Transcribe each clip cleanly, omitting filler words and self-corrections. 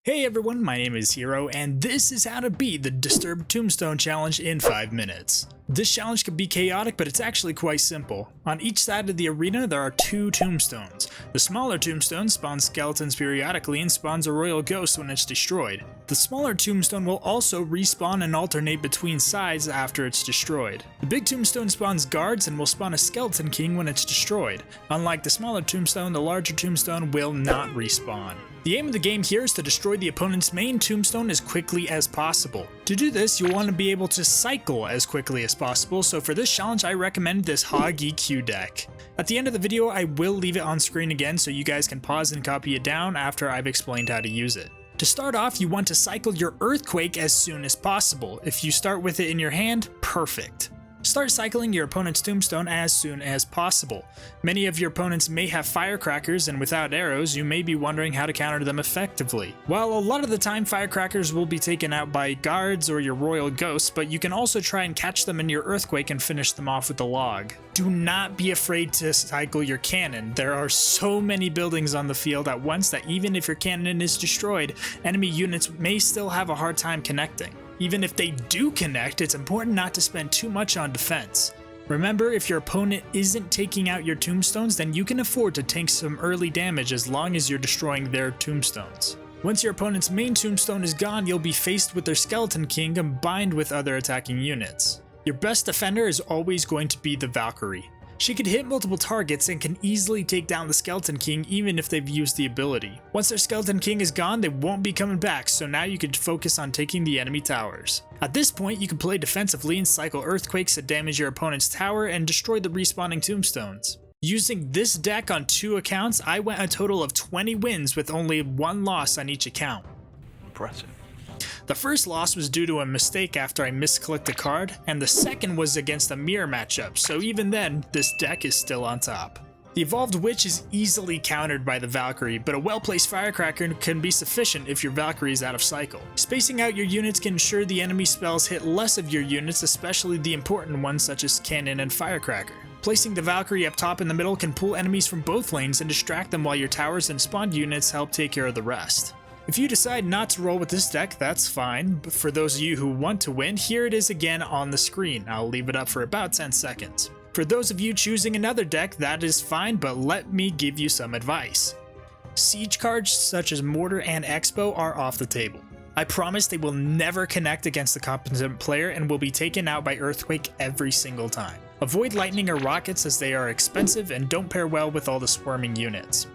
Hey everyone, my name is Hero, and this is how to beat the Disturbed Tombstone Challenge in 5 minutes. This challenge can be chaotic, but it's actually quite simple. On each side of the arena, there are 2 tombstones. The smaller tombstone spawns skeletons periodically and spawns a royal ghost when it's destroyed. The smaller tombstone will also respawn and alternate between sides after it's destroyed. The big tombstone spawns guards and will spawn a skeleton king when it's destroyed. Unlike the smaller tombstone, the larger tombstone will not respawn. The aim of the game here is to destroy the opponent's main tombstone as quickly as possible. To do this, you'll want to be able to cycle as quickly as possible, so for this challenge I recommend this Hog EQ deck. At the end of the video I will leave it on screen again so you guys can pause and copy it down after I've explained how to use it. To start off, you want to cycle your Earthquake as soon as possible. If you start with it in your hand, perfect. Start cycling your opponent's tombstone as soon as possible. Many of your opponents may have firecrackers, and without arrows, you may be wondering how to counter them effectively. Well, a lot of the time firecrackers will be taken out by guards or your royal ghosts, but you can also try and catch them in your earthquake and finish them off with the log. Do not be afraid to cycle your cannon. There are so many buildings on the field at once that even if your cannon is destroyed, enemy units may still have a hard time connecting. Even if they do connect, it's important not to spend too much on defense. Remember, if your opponent isn't taking out your tombstones, then you can afford to take some early damage as long as you're destroying their tombstones. Once your opponent's main tombstone is gone, you'll be faced with their skeleton king combined with other attacking units. Your best defender is always going to be the Valkyrie. She can hit multiple targets and can easily take down the Skeleton King even if they've used the ability. Once their Skeleton King is gone, they won't be coming back, so now you can focus on taking the enemy towers. At this point, you can play defensively and cycle earthquakes to damage your opponent's tower and destroy the respawning tombstones. Using this deck on 2 accounts, I went a total of 20 wins with only 1 loss on each account. Impressive. The first loss was due to a mistake after I misclicked a card, and the second was against a mirror matchup, so even then, this deck is still on top. The Evolved Witch is easily countered by the Valkyrie, but a well-placed Firecracker can be sufficient if your Valkyrie is out of cycle. Spacing out your units can ensure the enemy spells hit less of your units, especially the important ones such as Cannon and Firecracker. Placing the Valkyrie up top in the middle can pull enemies from both lanes and distract them while your towers and spawned units help take care of the rest. If you decide not to roll with this deck, that's fine, but for those of you who want to win, here it is again on the screen. I'll leave it up for about 10 seconds. For those of you choosing another deck, that is fine, but let me give you some advice. Siege cards such as Mortar and Expo are off the table. I promise they will never connect against the competent player and will be taken out by Earthquake every single time. Avoid Lightning or Rockets as they are expensive and don't pair well with all the swarming units.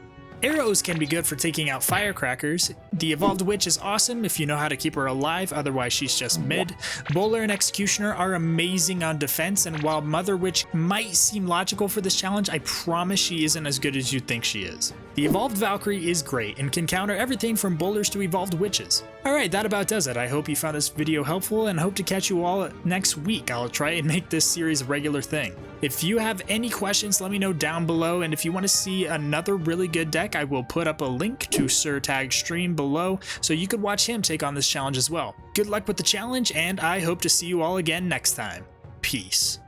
Arrows can be good for taking out firecrackers. The Evolved Witch is awesome if you know how to keep her alive, otherwise she's just mid. Bowler and Executioner are amazing on defense, and while Mother Witch might seem logical for this challenge, I promise she isn't as good as you think she is. The Evolved Valkyrie is great and can counter everything from bowlers to evolved witches. Alright, that about does it. I hope you found this video helpful and hope to catch you all next week. I'll try and make this series a regular thing. If you have any questions, let me know down below, and if you want to see another really good deck, I will put up a link to Sir Tag's stream below so you could watch him take on this challenge as well. Good luck with the challenge, and I hope to see you all again next time. Peace.